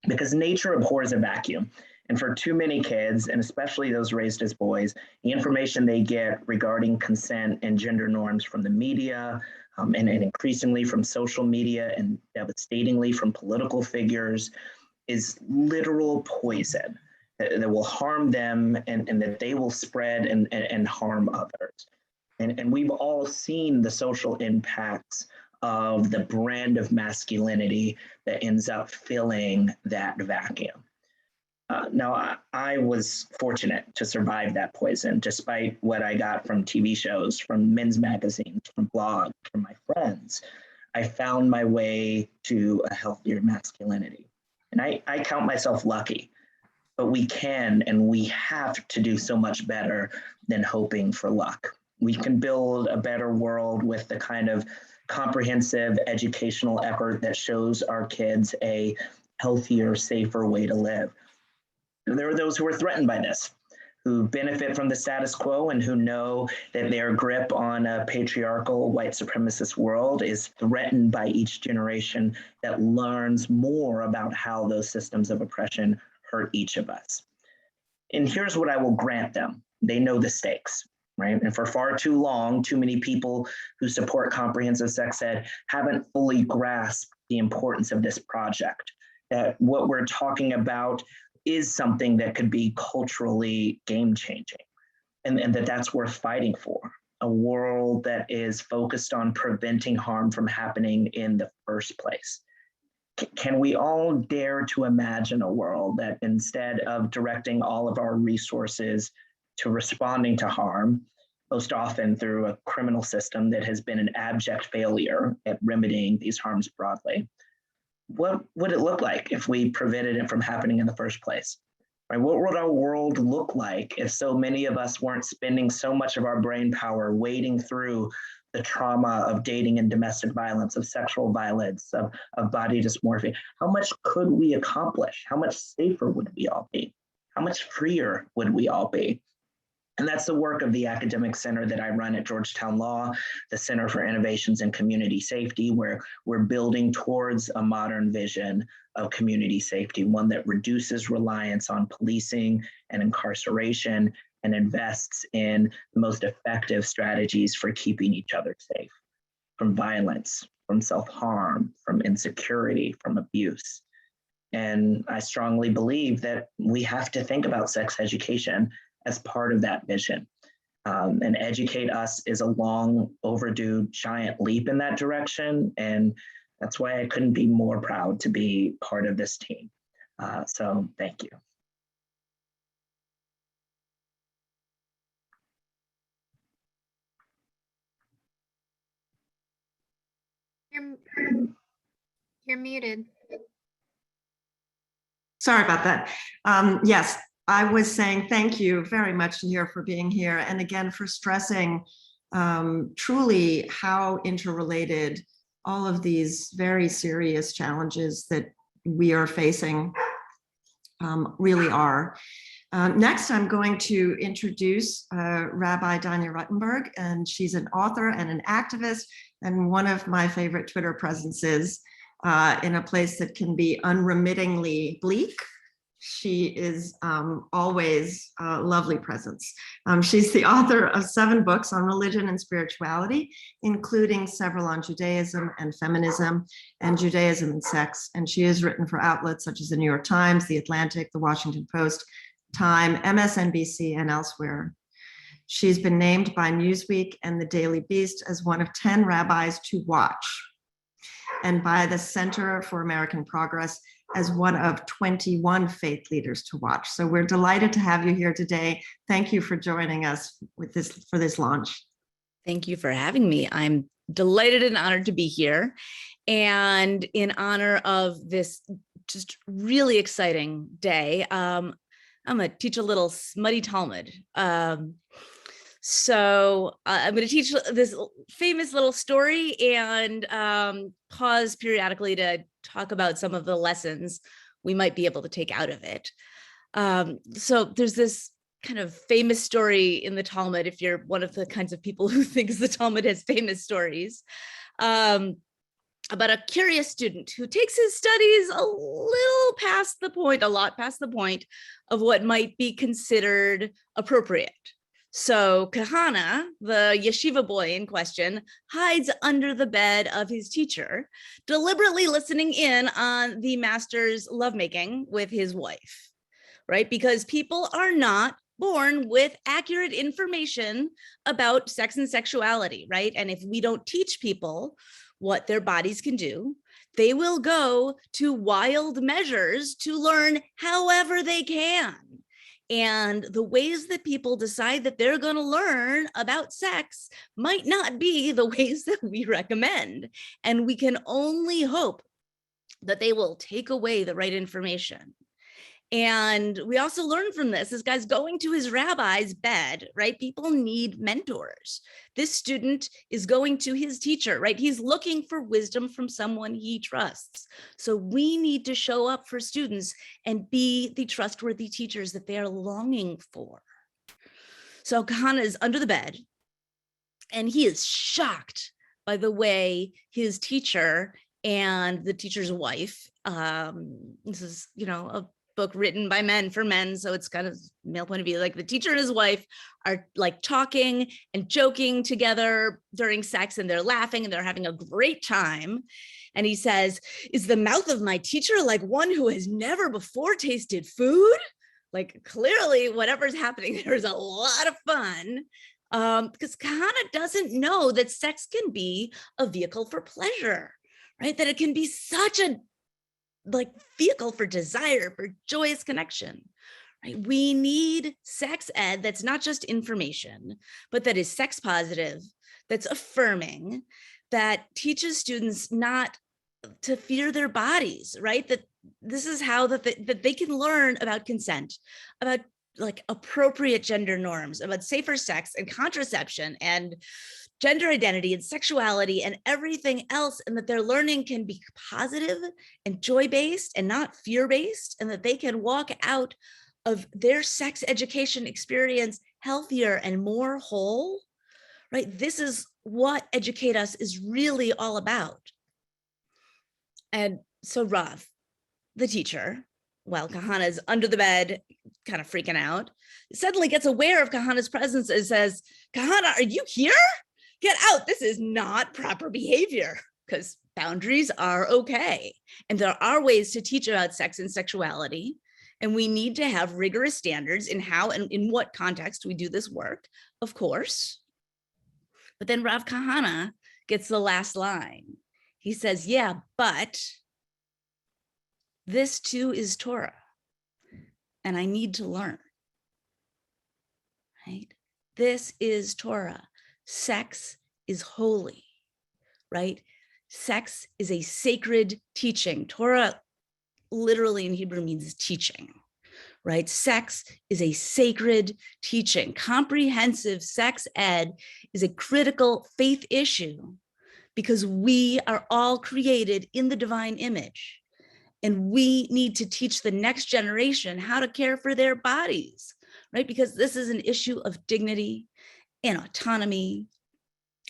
Because nature abhors a vacuum. And for too many kids, and especially those raised as boys, the information they get regarding consent and gender norms from the media, and increasingly from social media and devastatingly from political figures is literal poison that will harm them and that they will spread and harm others. And we've all seen the social impacts of the brand of masculinity that ends up filling that vacuum. Now, I was fortunate to survive that poison, despite what I got from TV shows, from men's magazines, from blogs, from my friends. I found my way to a healthier masculinity. And I count myself lucky, but we can and we have to do so much better than hoping for luck. We can build a better world with the kind of comprehensive educational effort that shows our kids a healthier, safer way to live. There are those who are threatened by this, who benefit from the status quo and who know that their grip on a patriarchal white supremacist world is threatened by each generation that learns more about how those systems of oppression hurt each of us. And here's what I will grant them. They know the stakes, right? And for far too long, too many people who support comprehensive sex ed haven't fully grasped the importance of this project, that what we're talking about is something that could be culturally game-changing, and that's worth fighting for. A world that is focused on preventing harm from happening in the first place. Can we all dare to imagine a world that instead of directing all of our resources to responding to harm, most often through a criminal system that has been an abject failure at remedying these harms broadly, what would it look like if we prevented it from happening in the first place? Right? What would our world look like if so many of us weren't spending so much of our brain power wading through the trauma of dating and domestic violence, of sexual violence, of body dysmorphia? How much could we accomplish? How much safer would we all be? How much freer would we all be? And that's the work of the academic center that I run at Georgetown Law, the Center for Innovations in Community Safety, where we're building towards a modern vision of community safety, one that reduces reliance on policing and incarceration and invests in the most effective strategies for keeping each other safe from violence, from self-harm, from insecurity, from abuse. And I strongly believe that we have to think about sex education as part of that vision. And Educate Us is a long overdue giant leap in that direction. And that's why I couldn't be more proud to be part of this team. So thank you. You're muted. Sorry about that. Yes, I was saying thank you very much here for being here. And again, for stressing truly how interrelated all of these very serious challenges that we are facing really are. Next, I'm going to introduce Rabbi Danya Ruttenberg, and she's an author and an activist, and one of my favorite Twitter presences in a place that can be unremittingly bleak. She is always a lovely presence. She's the author of 7 books on religion and spirituality, including several on Judaism and feminism and Judaism and sex. And she has written for outlets such as the New York Times, The Atlantic, The Washington Post, Time, MSNBC, and elsewhere. She's been named by Newsweek and the Daily Beast as one of 10 rabbis to watch, and by the Center for American Progress as one of 21 faith leaders to watch. So we're delighted to have you here today. Thank you for joining us with for this launch. Thank you for having me. I'm delighted and honored to be here. And in honor of this just really exciting day, I'm gonna teach a little smutty Talmud. So I'm going to teach this famous little story and pause periodically to talk about some of the lessons we might be able to take out of it. So there's this kind of famous story in the Talmud, if you're one of the kinds of people who thinks the Talmud has famous stories, about a curious student who takes his studies a little past the point, a lot past the point of what might be considered appropriate. So Kahana, the yeshiva boy in question, hides under the bed of his teacher, deliberately listening in on the master's lovemaking with his wife, right? Because people are not born with accurate information about sex and sexuality, right? And if we don't teach people what their bodies can do, they will go to wild measures to learn however they can. And the ways that people decide that they're going to learn about sex might not be the ways that we recommend. And we can only hope that they will take away the right information. And we also learn from this guy's going to his rabbi's bed, right? People need mentors. This student is going to his teacher, right? He's looking for wisdom from someone he trusts. So we need to show up for students and be the trustworthy teachers that they are longing for. So Kahana is under the bed and he is shocked by the way his teacher and the teacher's wife, this is, a book written by men for men, so it's kind of male point of view, like the teacher and his wife are like talking and joking together during sex, and they're laughing and they're having a great time. And he says, "Is the mouth of my teacher like one who has never before tasted food?" Like clearly whatever's happening there is a lot of fun, because Kahana doesn't know that sex can be a vehicle for pleasure, right? That it can be such a vehicle for desire, for joyous connection, right? We need sex ed that's not just information, but that is sex positive, that's affirming, that teaches students not to fear their bodies, right? That this is how that they can learn about consent, about appropriate gender norms, about safer sex and contraception and gender identity and sexuality and everything else, and that their learning can be positive and joy-based and not fear-based, and that they can walk out of their sex education experience healthier and more whole, right? This is what Educate Us is really all about. And so Rav, the teacher, while Kahana is under the bed, kind of freaking out, suddenly gets aware of Kahana's presence and says, "Kahana, are you here? Get out, this is not proper behavior." because boundaries are okay. And there are ways to teach about sex and sexuality. And we need to have rigorous standards in how and in what context we do this work, of course. But then Rav Kahana gets the last line. He says, yeah, but this too is Torah, and I need to learn, right? This is Torah. Sex is holy, right? Sex is a sacred teaching. Torah literally in Hebrew means teaching, right? Sex is a sacred teaching. Comprehensive sex ed is a critical faith issue because we are all created in the divine image, and we need to teach the next generation how to care for their bodies, right? Because this is an issue of dignity and autonomy,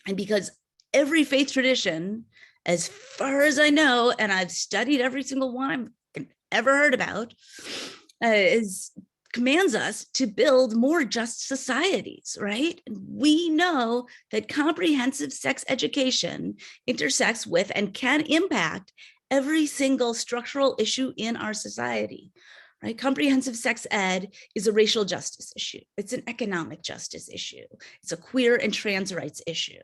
and because every faith tradition, as far as I know, and I've studied every single one I've ever heard about, commands us to build more just societies, right? We know that comprehensive sex education intersects with and can impact every single structural issue in our society, right? Comprehensive sex ed is a racial justice issue. It's an economic justice issue. It's a queer and trans rights issue.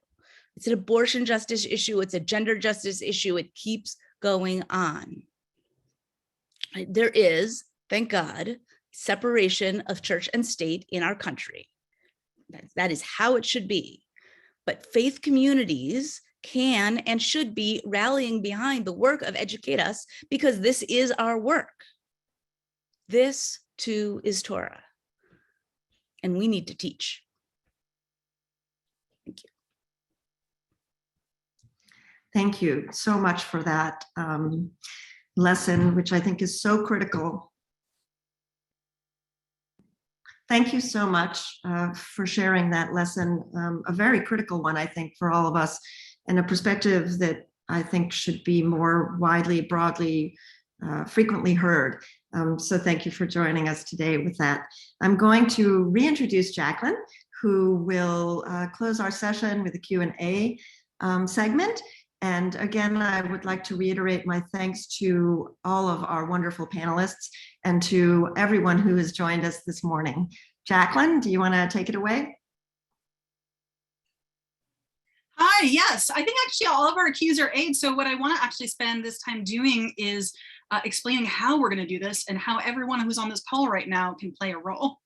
It's an abortion justice issue. It's a gender justice issue. It keeps going on. There is, thank God, separation of church and state in our country. That is how it should be. But faith communities can and should be rallying behind the work of Educate Us, because this is our work. This too is Torah, and we need to teach. Thank you. Thank you so much for that lesson, which I think is so critical. Thank you so much for sharing that lesson, a very critical one, I think, for all of us, and a perspective that I think should be more widely, broadly, frequently heard. So thank you for joining us today with that. I'm going to reintroduce Jacqueline, who will close our session with a Q&A segment. And again, I would like to reiterate my thanks to all of our wonderful panelists and to everyone who has joined us this morning. Jacqueline, do you want to take it away? Hi, yes, I think actually all of our cues are aids. So what I want to actually spend this time doing is explaining how we're going to do this and how everyone who's on this call right now can play a role.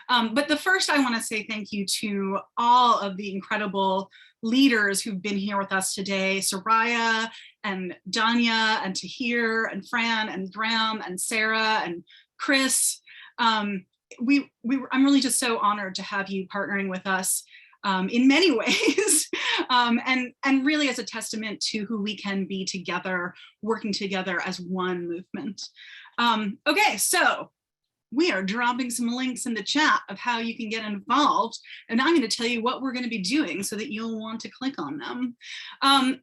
But the first, I want to say thank you to all of the incredible leaders who've been here with us today, Soraya and Danya and Tahir and Fran and Graham and Sarah and Chris. I'm really just so honored to have you partnering with us in many ways, and really as a testament to who we can be together, working together as one movement. Okay, so we are dropping some links in the chat of how you can get involved, and I'm going to tell you what we're going to be doing so that you'll want to click on them.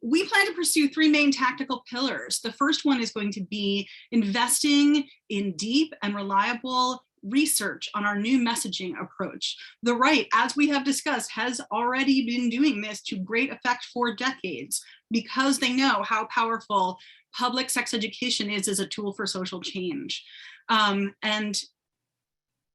We plan to pursue three main tactical pillars. The first one is going to be investing in deep and reliable research on our new messaging approach. The right, as we have discussed, has already been doing this to great effect for decades because they know how powerful public sex education is as a tool for social change. And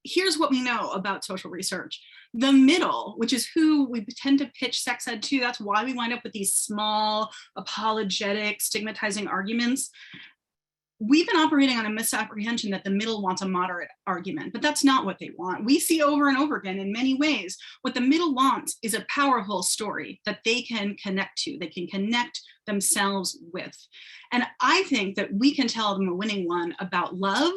here's what we know about social research. The middle, which is who we tend to pitch sex ed to, that's why we wind up with these small, apologetic, stigmatizing arguments. We've been operating on a misapprehension that the middle wants a moderate argument, but that's not what they want. We see over and over again in many ways, what the middle wants is a powerful story that they can connect to, they can connect themselves with. And I think that we can tell them a winning one about love,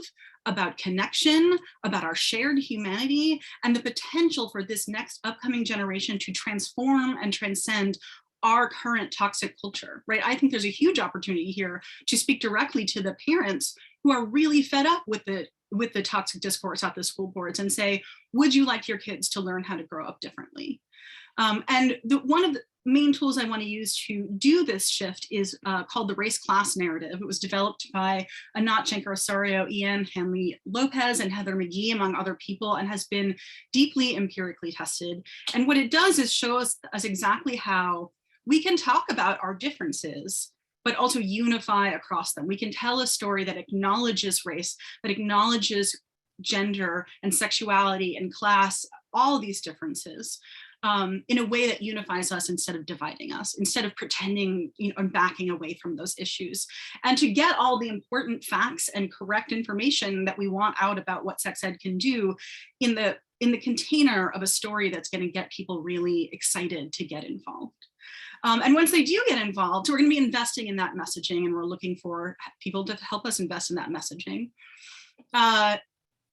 about connection, about our shared humanity, and the potential for this next upcoming generation to transform and transcend our current toxic culture, right? I think there's a huge opportunity here to speak directly to the parents who are really fed up with the toxic discourse at the school boards and say, would you like your kids to learn how to grow up differently? And one of the main tools I want to use to do this shift is called the race class narrative. It was developed by Anat Shenker-Osorio, Ian Hanley-Lopez, and Heather McGee, among other people, and has been deeply empirically tested. And what it does is show us exactly how we can talk about our differences but also unify across them. We can tell a story that acknowledges race, that acknowledges gender and sexuality and class, all these differences, in a way that unifies us instead of dividing us, instead of pretending, and backing away from those issues. And to get all the important facts and correct information that we want out about what sex ed can do in the container of a story that's going to get people really excited to get involved. And once they do get involved, we're going to be investing in that messaging, and we're looking for people to help us invest in that messaging.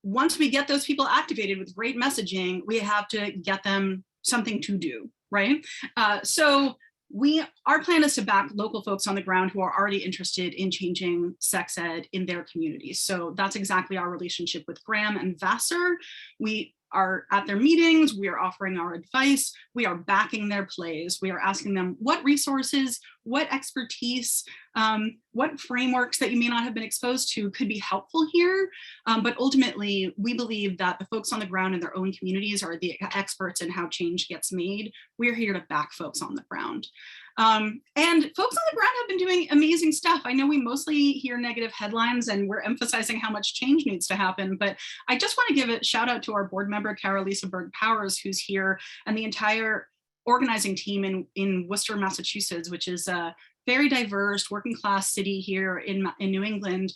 Once we get those people activated with great messaging, we have to get them something to do, right? So our plan is to back local folks on the ground who are already interested in changing sex ed in their communities. So that's exactly our relationship with Graham and Vassar. We are at their meetings, we are offering our advice, we are backing their plays, we are asking them what resources, what expertise, what frameworks that you may not have been exposed to could be helpful here. But ultimately, we believe that the folks on the ground in their own communities are the experts in how change gets made. We're here to back folks on the ground. And folks on the ground have been doing amazing stuff. I know we mostly hear negative headlines and we're emphasizing how much change needs to happen, but I just want to give a shout out to our board member, Carolisa Berg-Powers, who's here, and the entire organizing team in Worcester, Massachusetts, which is a very diverse working class city here in New England,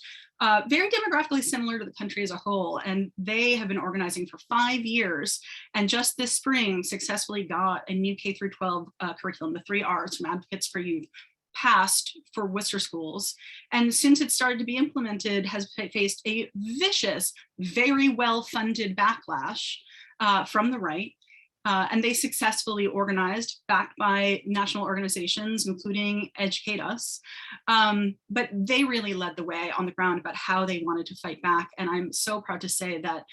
very demographically similar to the country as a whole. And they have been organizing for 5 years. And just this spring successfully got a new K-12 curriculum, the 3 R's from Advocates for Youth, passed for Worcester schools. And since it started to be implemented, has faced a vicious, very well-funded backlash from the right. And they successfully organized, backed by national organizations, including EducateUS. But they really led the way on the ground about how they wanted to fight back. And I'm so proud to say that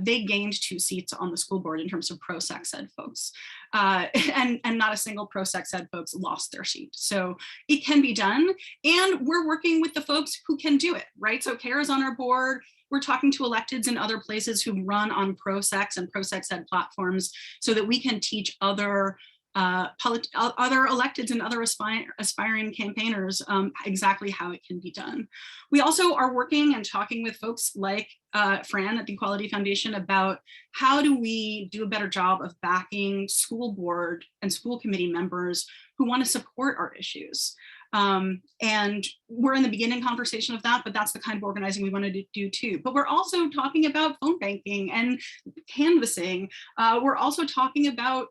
they gained 2 seats on the school board in terms of pro-sex ed folks. And not a single pro-sex ed folks lost their seat. So it can be done. And we're working with the folks who can do it, right? So Kara's on our board. We're talking to electeds in other places who run on pro-sex and pro-sex ed platforms so that we can teach other electeds and other aspiring campaigners exactly how it can be done. We also are working and talking with folks like Fran at the Equality Foundation about how do we do a better job of backing school board and school committee members who want to support our issues. And we're in the beginning conversation of that, but that's the kind of organizing we wanted to do too. But we're also talking about phone banking and canvassing. We're also talking about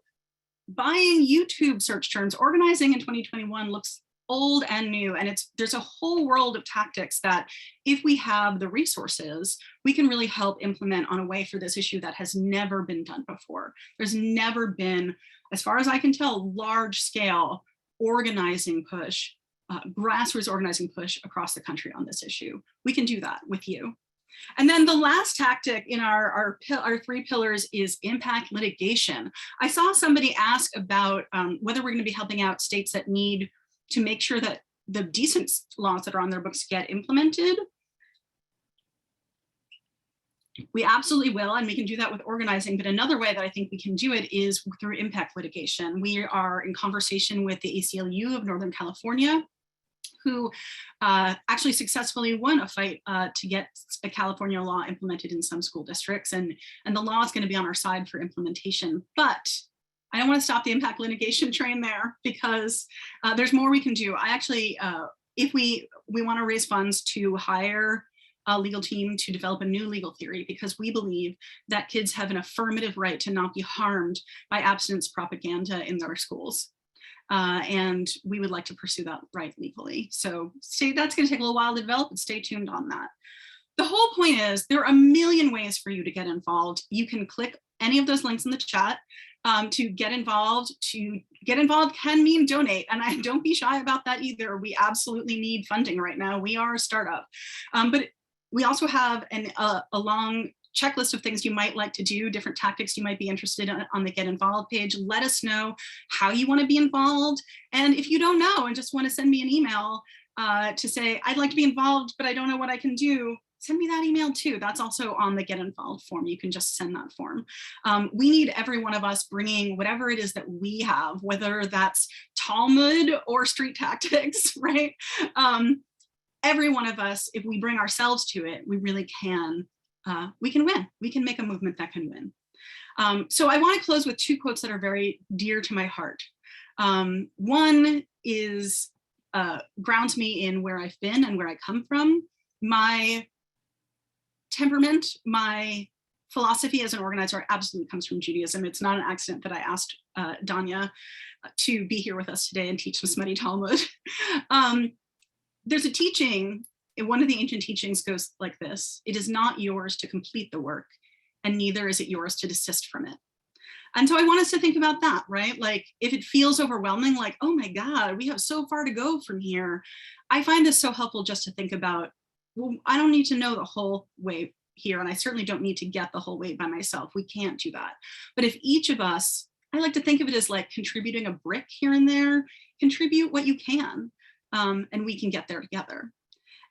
buying YouTube search terms. Organizing in 2021 looks old and new, and there's a whole world of tactics that if we have the resources, we can really help implement on a way for this issue that has never been done before. There's never been, as far as I can tell, large scale organizing push, grassroots organizing push across the country on this issue. We can do that with you. And then the last tactic in our 3 pillars is impact litigation. I saw somebody ask about whether we're going to be helping out states that need to make sure that the decent laws that are on their books get implemented. We absolutely will, and we can do that with organizing, but another way that I think we can do it is through impact litigation. We are in conversation with the ACLU of Northern California, who actually successfully won a fight to get a California law implemented in some school districts, and the law is going to be on our side for implementation. But I don't want to stop the impact litigation train there, because there's more we can do. I actually, if we want to raise funds to hire a legal team to develop a new legal theory, because we believe that kids have an affirmative right to not be harmed by abstinence propaganda in their schools. And we would like to pursue that right legally. So that's going to take a little while to develop, but stay tuned on that. The whole point is there are a million ways for you to get involved. You can click any of those links in the chat to get involved. To get involved can mean donate, and don't be shy about that either. We absolutely need funding right now. We are a startup, but we also have a long checklist of things you might like to do, different tactics you might be interested in on the Get Involved page. Let us know how you want to be involved. And if you don't know and just want to send me an email to say, I'd like to be involved, but I don't know what I can do, send me that email too. That's also on the Get Involved form. You can just send that form. We need every one of us bringing whatever it is that we have, whether that's Talmud or street tactics, right? Every one of us, if we bring ourselves to it, we really can, we can win. We can make a movement that can win. So I want to close with two quotes that are very dear to my heart. One is grounds me in where I've been and where I come from. My temperament, my philosophy as an organizer absolutely comes from Judaism. It's not an accident that I asked Danya to be here with us today and teach some smutty Talmud. There's a teaching, one of the ancient teachings goes like this: it is not yours to complete the work, and neither is it yours to desist from it. And so I want us to think about that, right? Like if it feels overwhelming, like, oh my God, we have so far to go from here. I find this so helpful just to think about, well, I don't need to know the whole way here, and I certainly don't need to get the whole way by myself. We can't do that. But if each of us, I like to think of it as like contributing a brick here and there, contribute what you can, and we can get there together.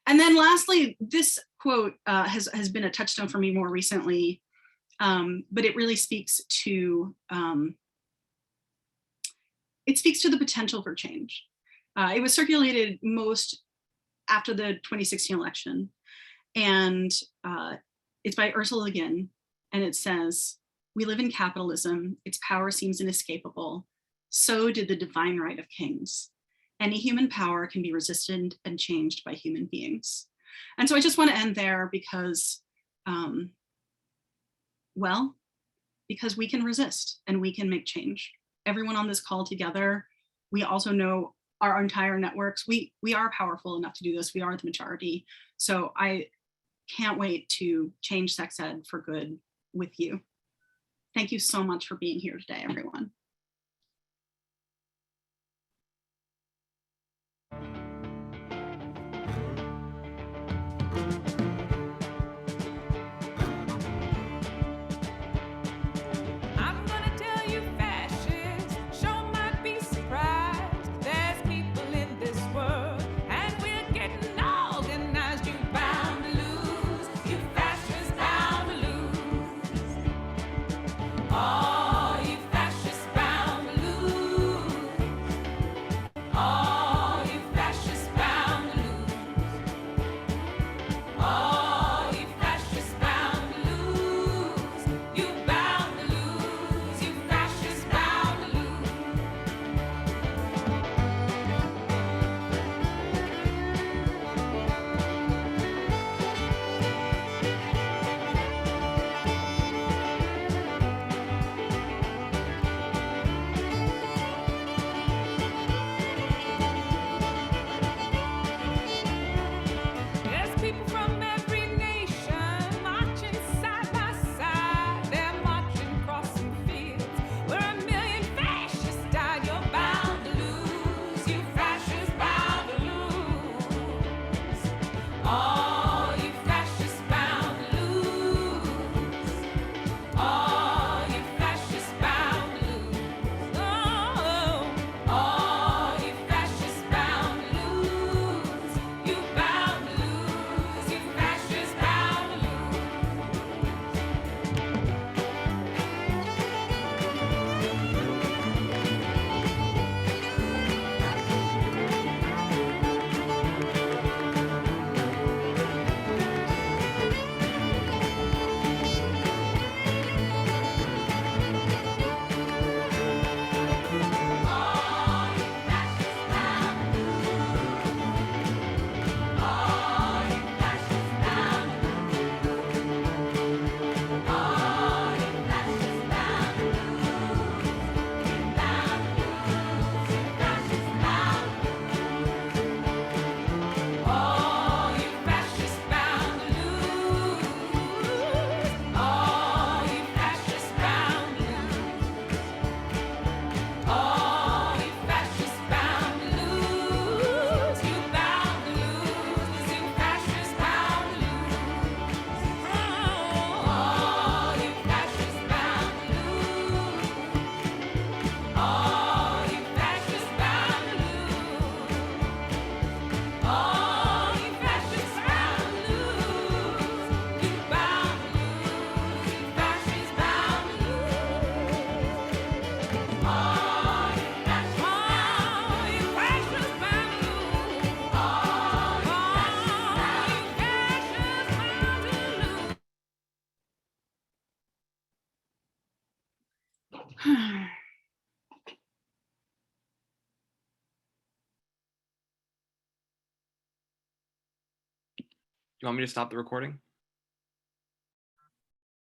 And then lastly, this quote has been a touchstone for me more recently, but it really speaks to, the potential for change. It was circulated most after the 2016 election, and it's by Ursula Le Guin, and it says, "We live in capitalism, its power seems inescapable. So did the divine right of kings. Any human power can be resisted and changed by human beings." And so I just want to end there because, because we can resist and we can make change. Everyone on this call together, we also know our entire networks, we are powerful enough to do this. We are the majority. So I can't wait to change sex ed for good with you. Thank you so much for being here today, everyone. You want me to stop the recording?